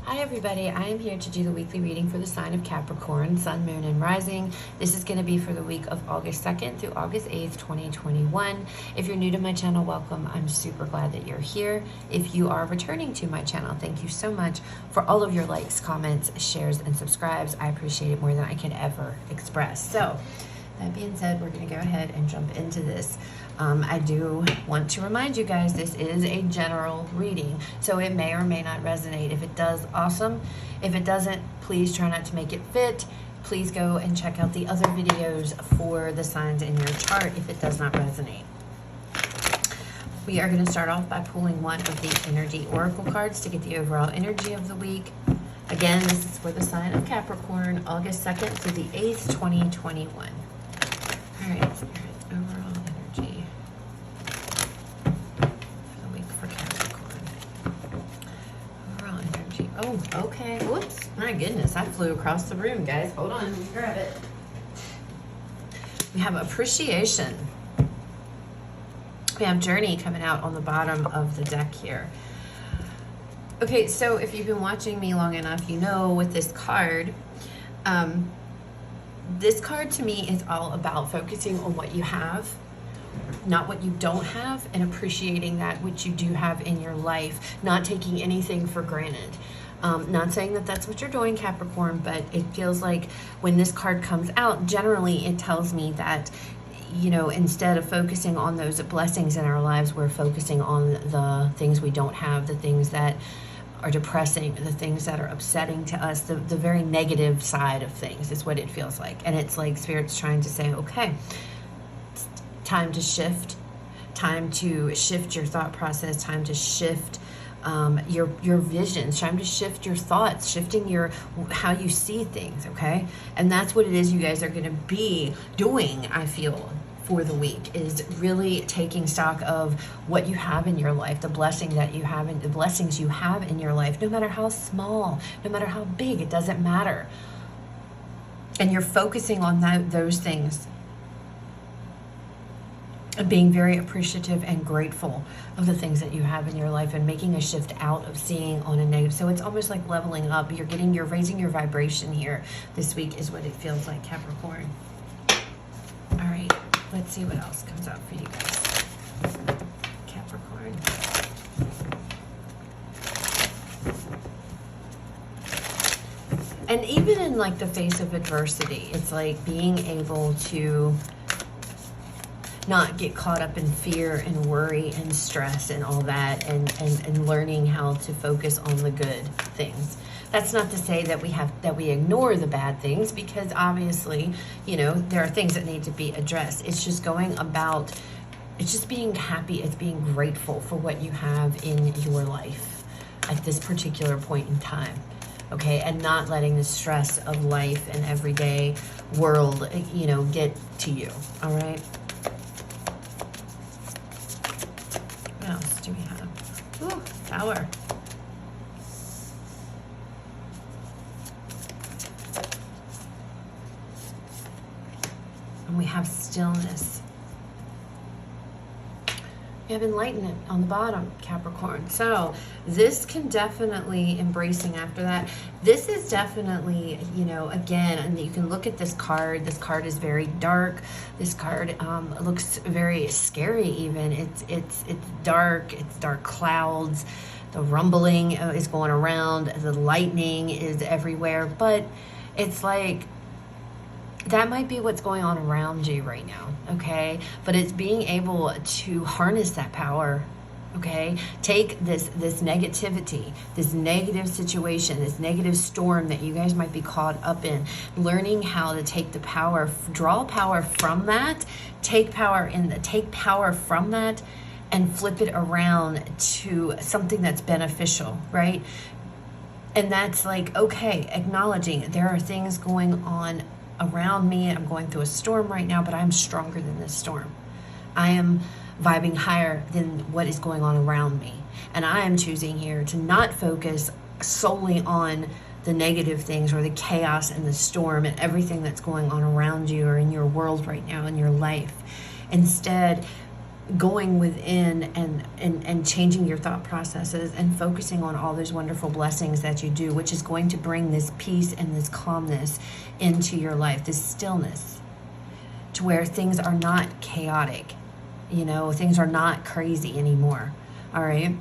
Hi everybody, I am here to do the weekly reading for the sign of Capricorn, Sun, Moon, and Rising. This is going to be for the week of August 2nd through August 8th, 2021. If you're new to my channel, welcome. I'm super glad that you're here. If you are returning to my channel, thank you so much for all of your likes, comments, shares, and subscribes. I appreciate it more than I can ever express. So, that being said, we're going to go ahead and jump into this. I do want to remind you guys, this is a general reading, so it may or may not resonate. If it does, awesome. If it doesn't, please try not to make it fit. Please go and check out the other videos for the signs in your chart if it does not resonate. We are going to start off by pulling one of the energy oracle cards to get the overall energy of the week. Again, this is for the sign of Capricorn, August 2nd through the 8th, 2021. All right, Spirit, overall energy for the week for Capricorn. Overall energy. Oh, okay. Whoops. My goodness, I flew across the room, guys. Hold on, let me grab it. We have appreciation. We have journey coming out on the bottom of the deck here. Okay, so if you've been watching me long enough, you know with this card, this card to me is all about focusing on what you have, not what you don't have, and appreciating that which you do have in your life, not taking anything for granted. Not saying that that's what you're doing, Capricorn, but it feels like when this card comes out, generally it tells me that, you know, instead of focusing on those blessings in our lives, we're focusing on the things we don't have, the things that are depressing, the things that are upsetting to us, the very negative side of things is what it feels like. And it's like Spirit's trying to say, okay, it's time to shift your thought process, time to shift your visions, time to shift your thoughts, shifting how you see things, okay? And that's what it is you guys are going to be doing, I feel, for the week, is really taking stock of what you have in your life, the blessing that you have, and the blessings you have in your life, no matter how small, no matter how big, it doesn't matter. And you're focusing on those things and being very appreciative and grateful of the things that you have in your life and making a shift out of seeing on a negative. So it's almost like leveling up. You're raising your vibration here this week is what it feels like, Capricorn. All right. Let's see what else comes up for you guys. Capricorn. And even in like the face of adversity, it's like being able to not get caught up in fear and worry and stress and all that, and learning how to focus on the good things. That's not to say that we ignore the bad things, because obviously, you know, there are things that need to be addressed. It's just it's just being happy, it's being grateful for what you have in your life at this particular point in time. Okay, and not letting the stress of life and everyday world, you know, get to you. All right. What else do we have? Ooh, Tower. And we have stillness. We have enlightenment on the bottom, Capricorn. So this can definitely, embracing after that, this is definitely, you know, again, and you can look at this card. This card is very dark. This card looks very scary even. It's dark. It's dark clouds. The rumbling is going around. The lightning is everywhere. But it's like, that might be what's going on around you right now, okay? But it's being able to harness that power, okay? Take this negativity, this negative situation, this negative storm that you guys might be caught up in, learning how to take the power, draw power from that, take power from that, and flip it around to something that's beneficial, right? And that's like, okay, acknowledging there are things going on around me. I'm going through a storm right now, but I'm stronger than this storm. I am vibing higher than what is going on around me. And I am choosing here to not focus solely on the negative things or the chaos and the storm and everything that's going on around you or in your world right now in your life. Instead, going within and changing your thought processes and focusing on all those wonderful blessings that you do, which is going to bring this peace and this calmness into your life, this stillness, to where things are not chaotic, things are not crazy anymore. All right.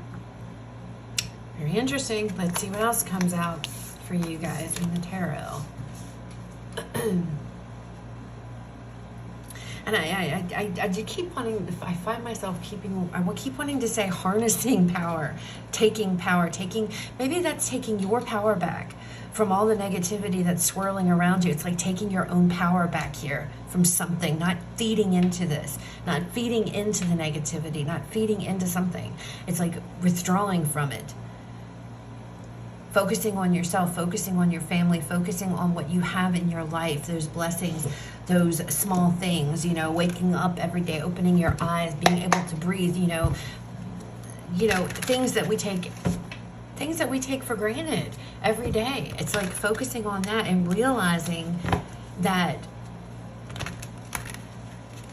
Very interesting. Let's see what else comes out for you guys in the tarot. And I do keep wanting, I find myself I will keep wanting to say harnessing power, taking, maybe that's taking your power back from all the negativity that's swirling around you. It's like taking your own power back here from something, not feeding into this, not feeding into the negativity, not feeding into something. It's like withdrawing from it. Focusing on yourself, focusing on your family, focusing on what you have in your life, those blessings, those small things, waking up every day, opening your eyes, being able to breathe, things that we take for granted every day. It's like focusing on that and realizing that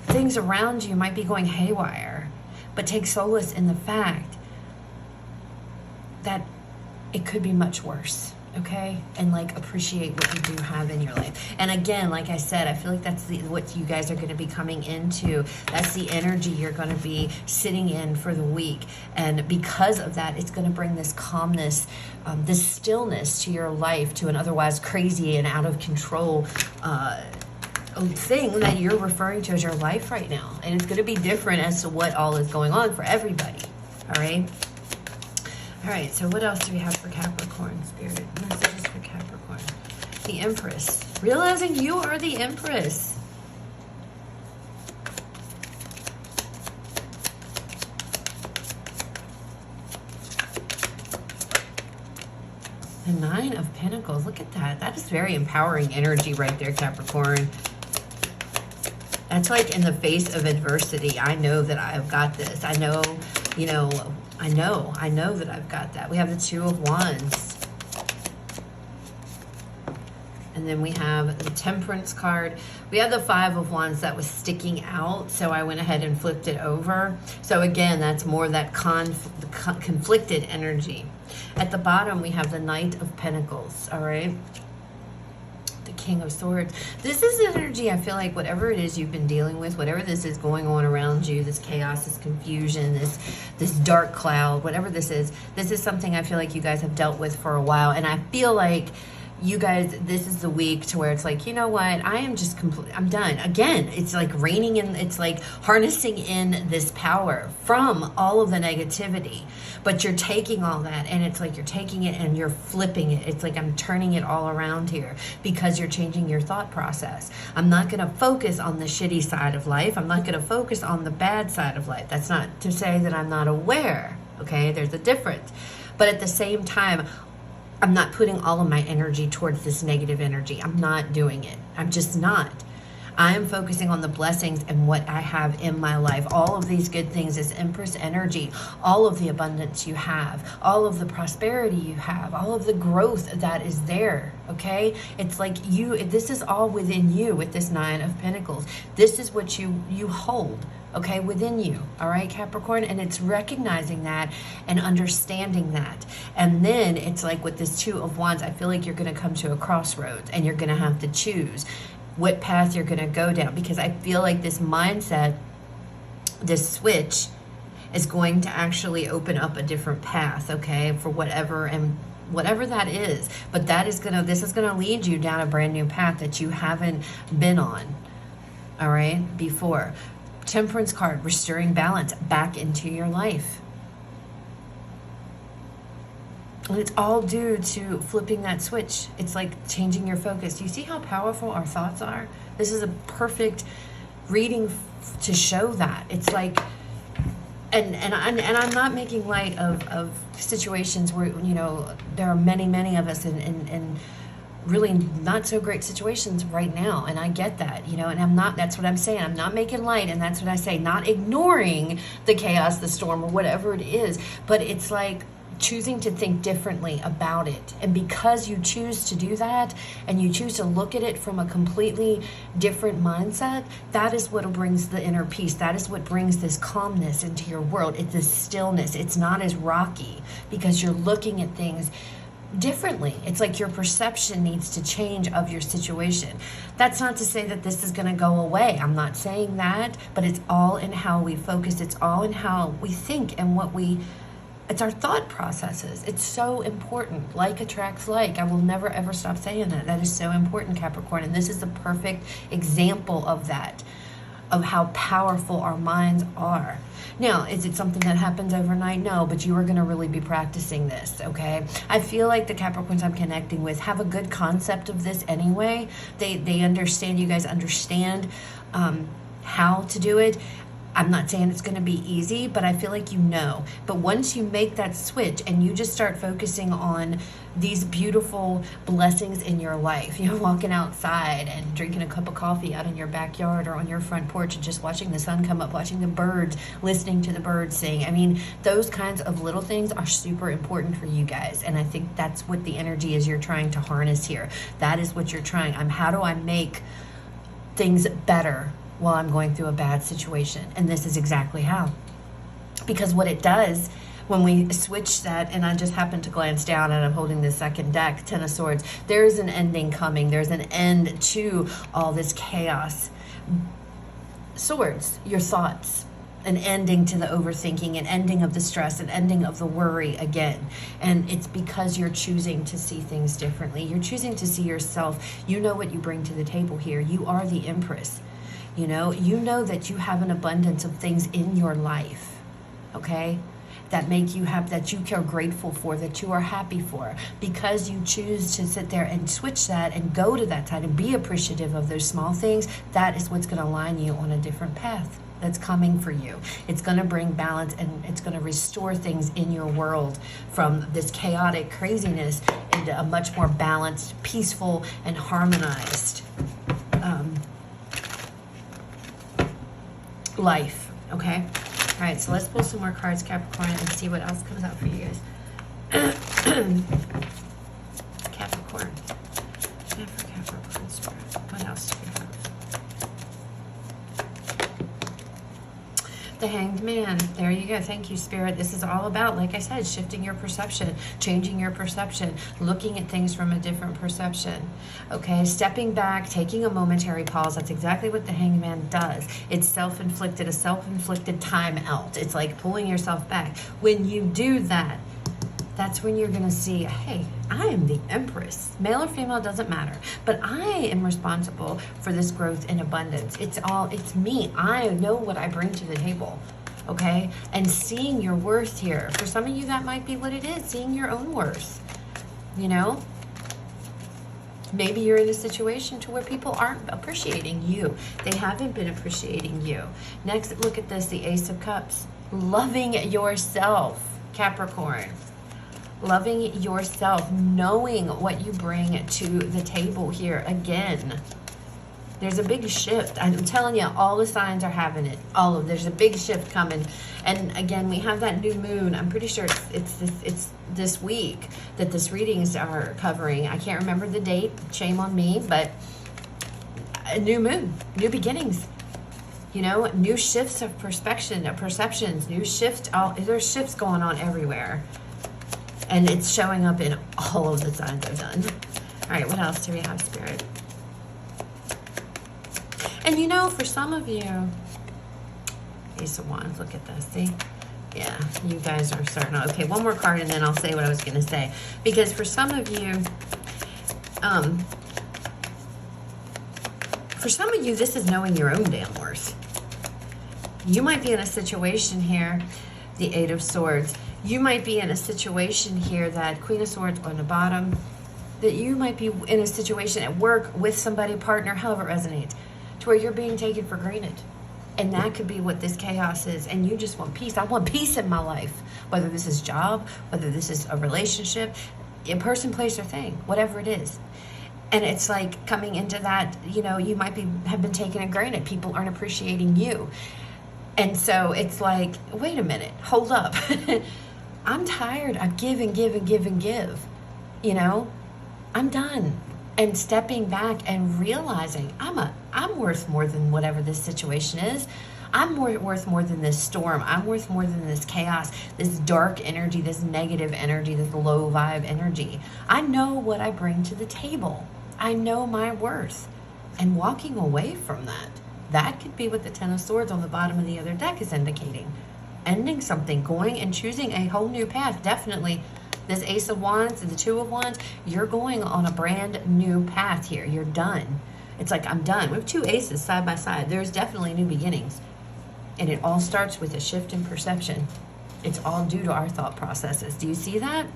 things around you might be going haywire, but take solace in the fact that it could be much worse, okay? And appreciate what you do have in your life. And again, like I said, I feel like that's what you guys are going to be coming into. That's the energy you're going to be sitting in for the week. And because of that, it's going to bring this calmness, this stillness to your life, to an otherwise crazy and out of control thing that you're referring to as your life right now. And it's going to be different as to what all is going on for everybody, all right? All right, so what else do we have for Capricorn, Spirit? Messages for Capricorn. The Empress. Realizing you are the Empress. The Nine of Pentacles. Look at that. That is very empowering energy right there, Capricorn. That's like in the face of adversity. I know that I've got this. I know, I know that I've got that. We have the Two of Wands. And then we have the Temperance card. We have the Five of Wands that was sticking out, so I went ahead and flipped it over. So again, that's more that conflicted energy. At the bottom, we have the Knight of Pentacles, all right? The King of Swords. This is energy, I feel like whatever it is you've been dealing with, whatever this is going on around you, this chaos, this confusion, this dark cloud, whatever this is something I feel like you guys have dealt with for a while. And I feel like you guys, this is the week to where it's like, you know what, I am just I'm done. Again, it's like raining in, it's like harnessing in this power from all of the negativity. But you're taking all that and it's like you're taking it and you're flipping it. It's like I'm turning it all around here because you're changing your thought process. I'm not going to focus on the shitty side of life. I'm not going to focus on the bad side of life. That's not to say that I'm not aware. Okay, there's a difference. But at the same time, I'm not putting all of my energy towards this negative energy. I'm not doing it. I'm just not. I am focusing on the blessings and what I have in my life. All of these good things, this Empress energy, all of the abundance you have, all of the prosperity you have, all of the growth that is there, okay? It's like this is all within you with this Nine of Pentacles. This is what you hold, okay, within you, all right, Capricorn? And it's recognizing that and understanding that. And then it's like with this Two of Wands, I feel like you're going to come to a crossroads and you're going to have to choose what path you're going to go down, because I feel like this mindset, this switch is going to actually open up a different path, okay, for whatever that is. But this is going to lead you down a brand new path that you haven't been on, all right, before. Temperance card, restoring balance back into your life. And it's all due to flipping that switch. It's like changing your focus. Do you see how powerful our thoughts are? This is a perfect reading to show that. It's like, and I'm not making light of situations where, there are many of us in really not so great situations right now. And I get that, and that's what I'm saying. I'm not making light, and that's what I say. Not ignoring the chaos, the storm, or whatever it is. But it's like, choosing to think differently about it. And because you choose to do that, and you choose to look at it from a completely different mindset, that is what brings the inner peace. That is what brings this calmness into your world. It's this stillness. It's not as rocky because you're looking at things differently. It's like your perception needs to change of your situation. That's not to say that this is going to go away. I'm not saying that, but it's all in how we focus. It's all in how we think and it's our thought processes. It's so important. Like attracts like. I will never ever stop saying that. That is so important, Capricorn. And this is the perfect example of that, of how powerful our minds are. Now, is it something that happens overnight? No, but you are going to really be practicing this, okay? I feel like the Capricorns I'm connecting with have a good concept of this anyway. They understand, you guys understand how to do it. I'm not saying it's going to be easy, but I feel like you know. But once you make that switch and you just start focusing on these beautiful blessings in your life, you know, walking outside and drinking a cup of coffee out in your backyard or on your front porch and just watching the sun come up, watching the birds, listening to the birds sing. I mean, those kinds of little things are super important for you guys. And I think that's what the energy is you're trying to harness here. That is what you're trying. How do I make things better while I'm going through a bad situation? And this is exactly how. Because what it does when we switch that, and I just happened to glance down and I'm holding the second deck, Ten of Swords, there's an ending coming. There's an end to all this chaos. Swords, your thoughts, an ending to the overthinking, an ending of the stress, an ending of the worry again. And it's because you're choosing to see things differently. You're choosing to see yourself. You know what you bring to the table here. You are the Empress. You know that you have an abundance of things in your life, okay, that make you happy, that you are grateful for, that you are happy for, because you choose to sit there and switch that and go to that side and be appreciative of those small things. That is what's going to align you on a different path that's coming for you. It's going to bring balance, and it's going to restore things in your world from this chaotic craziness into a much more balanced, peaceful, and harmonized life, okay? All right, so let's pull some more cards, Capricorn, and see what else comes out for you guys. Capricorn. And for Capricorn Spirit, what else do we have? The Hanged Man. There you go. Thank you, Spirit. This is all about, like I said, shifting your perception, changing your perception, looking at things from a different perception. Okay, stepping back, taking a momentary pause. That's exactly what the Hanged Man does. It's self-inflicted, a self-inflicted time out. It's like pulling yourself back. When you do that, that's when you're going to see, hey, I am the Empress. Male or female, doesn't matter. But I am responsible for this growth and abundance. It's me. I know what I bring to the table. Okay? And seeing your worth here. For some of you, that might be what it is. Seeing your own worth. You know? Maybe you're in a situation to where people aren't appreciating you. They haven't been appreciating you. Next, look at this, the Ace of Cups. Loving yourself, Capricorn. Loving yourself, knowing what you bring to the table here. Again, there's a big shift. I'm telling you, all the signs are having it. There's a big shift coming. And again, we have that new moon. I'm pretty sure it's this week that this readings are covering. I can't remember the date. Shame on me, but a new moon, new beginnings. You know, new shifts of perceptions, new shift. There's shifts going on everywhere. And it's showing up in all of the signs I've done. All right, what else do we have, Spirit? And you know, for some of you, Ace of Wands, look at this, see? Yeah, you guys are starting out. Okay, one more card and then I'll say what I was going to say. Because for some of you, this is knowing your own damn worth. You might be in a situation here, the Eight of Swords. You might be in a situation here, that Queen of Swords on the bottom, that you might be in a situation at work with somebody, partner, however it resonates, to where you're being taken for granted. And that could be what this chaos is. And you just want peace. I want peace in my life. Whether this is job, whether this is a relationship, a person, place, or thing, whatever it is. And it's like coming into that, you know, you might have been taken for granted. People aren't appreciating you. And so it's like, wait a minute, hold up. I'm tired of give and give and give and give. You know, I'm done. And stepping back and realizing I'm worth more than whatever this situation is. I'm worth more than this storm. I'm worth more than this chaos, this dark energy, this negative energy, this low vibe energy. I know what I bring to the table. I know my worth. And walking away from that could be what the Ten of Swords on the bottom of the other deck is indicating. Ending something, going and choosing a whole new path. Definitely this Ace of Wands and the Two of Wands, you're going on a brand new path here. You're done. It's like, I'm done. We have two aces side by side. There's definitely new beginnings. And it all starts with a shift in perception. It's all due to our thought processes. Do you see that?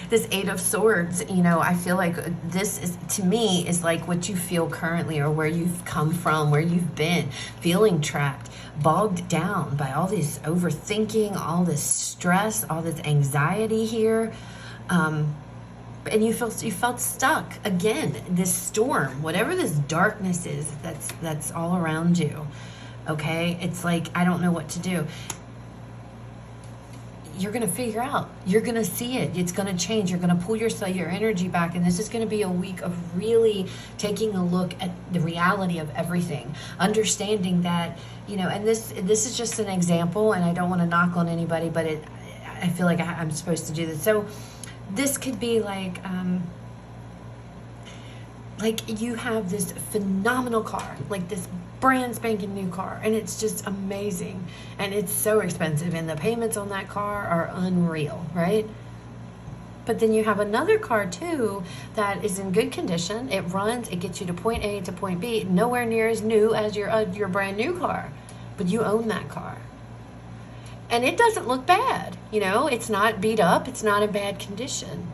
This Eight of Swords, you know, I feel like this is, to me, is like what you feel currently, or where you've come from, where you've been, feeling trapped, bogged down by all this overthinking, all this stress, all this anxiety here. And you felt stuck again. This storm, whatever this darkness is, that's all around you. Okay, it's like, I don't know what to do. You're gonna figure out. You're gonna see it. It's gonna change. You're gonna pull your energy back, and this is gonna be a week of really taking a look at the reality of everything, understanding that, you know. And this is just an example, and I don't want to knock on anybody, but I feel like I'm supposed to do this. So this could be like you have this phenomenal car, like this brand spanking new car, and it's just amazing, and it's so expensive, and the payments on that car are unreal, right? But then you have another car too that is in good condition. It runs, it gets you to point A to point B, nowhere near as new as your brand new car, but you own that car. And it doesn't look bad, you know, it's not beat up, it's not in bad condition.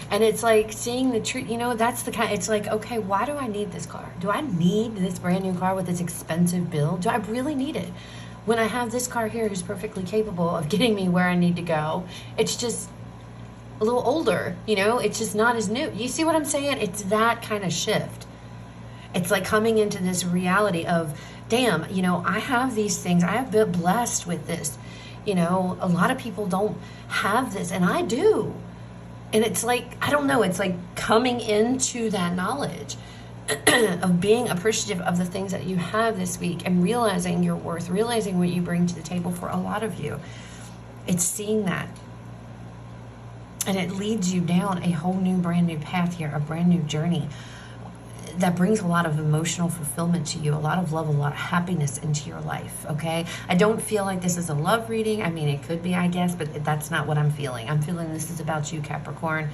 And it's like seeing the truth, you know, that's the kind, it's like, okay, why do I need this car? Do I need this brand new car with this expensive bill? Do I really need it? When I have this car here who's perfectly capable of getting me where I need to go, it's just a little older, you know, it's just not as new. You see what I'm saying? It's that kind of shift. It's like coming into this reality of, damn, you know, I have these things. I have been blessed with this. You know, a lot of people don't have this, and I do. And it's like, I don't know, it's like coming into that knowledge of being appreciative of the things that you have this week, and realizing your worth, realizing what you bring to the table for a lot of you. It's seeing that. And it leads you down a whole new, brand new path here, a brand new journey that brings a lot of emotional fulfillment to you, a lot of love, a lot of happiness into your life, okay? I don't feel like this is a love reading. I mean, it could be, I guess, but that's not what I'm feeling. I'm feeling this is about you, Capricorn.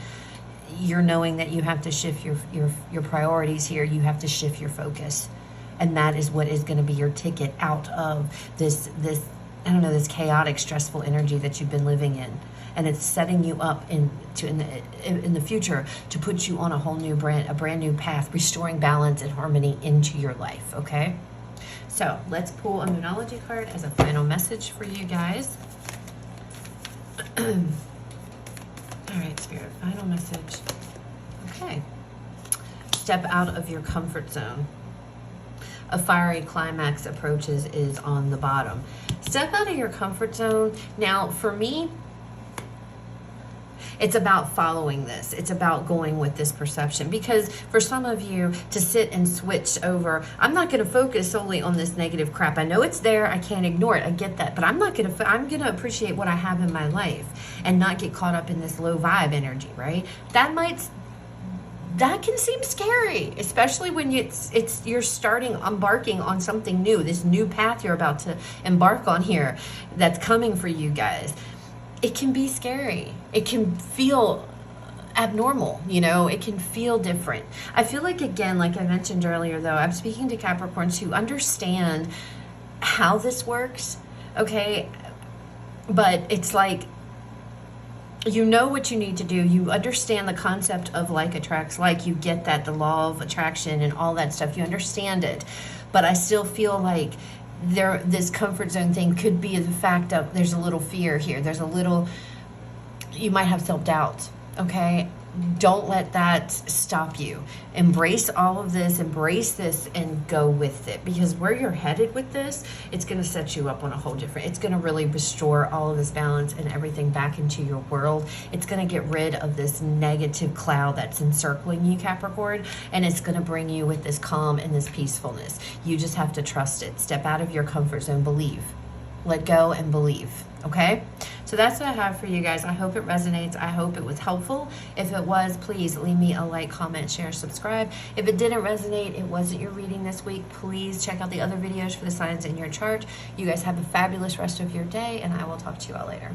You're knowing that you have to shift your priorities here. You have to shift your focus. And that is what is going to be your ticket out of this, I don't know, this chaotic, stressful energy that you've been living in. And it's setting you up in the future to put you on a whole new a brand new path, restoring balance and harmony into your life, okay? So let's pull a Moonology card as a final message for you guys. All right, Spirit, final message. Okay. Step out of your comfort zone. A fiery climax approaches is on the bottom. Step out of your comfort zone. Now, for me, it's about following this. It's about going with this perception. Because for some of you to sit and switch over, I'm not going to focus solely on this negative crap. I know it's there. I can't ignore it. I get that. But I'm going to appreciate what I have in my life and not get caught up in this low vibe energy, right? That can seem scary, especially when you're embarking on something new, this new path you're about to embark on here that's coming for you guys. It can be scary. It can feel abnormal, you know, it can feel different. I feel like, again, like I mentioned earlier, though, I'm speaking to Capricorns who understand how this works, okay? But it's like, you know what you need to do. You understand the concept of like attracts like. You get that, the law of attraction and all that stuff. You understand it. But I still feel like this comfort zone thing could be the fact of there's a little fear here. There's a little, you might have self-doubt, okay? don't let that stop you. Embrace all of this, embrace this, and go with it, because where you're headed with this, it's going to set you up on a whole different, it's going to really restore all of this balance and everything back into your world. It's going to get rid of this negative cloud that's encircling you, Capricorn, and it's going to bring you with this calm and this peacefulness. You just have to trust it. Step out of your comfort zone, believe, let go and believe. Okay, so that's what I have for you guys. I hope it resonates. I hope it was helpful. If it was, please leave me a like, comment, share, subscribe. If it didn't resonate, it wasn't your reading this week, please check out the other videos for the signs in your chart. You guys have a fabulous rest of your day, and I will talk to you all later.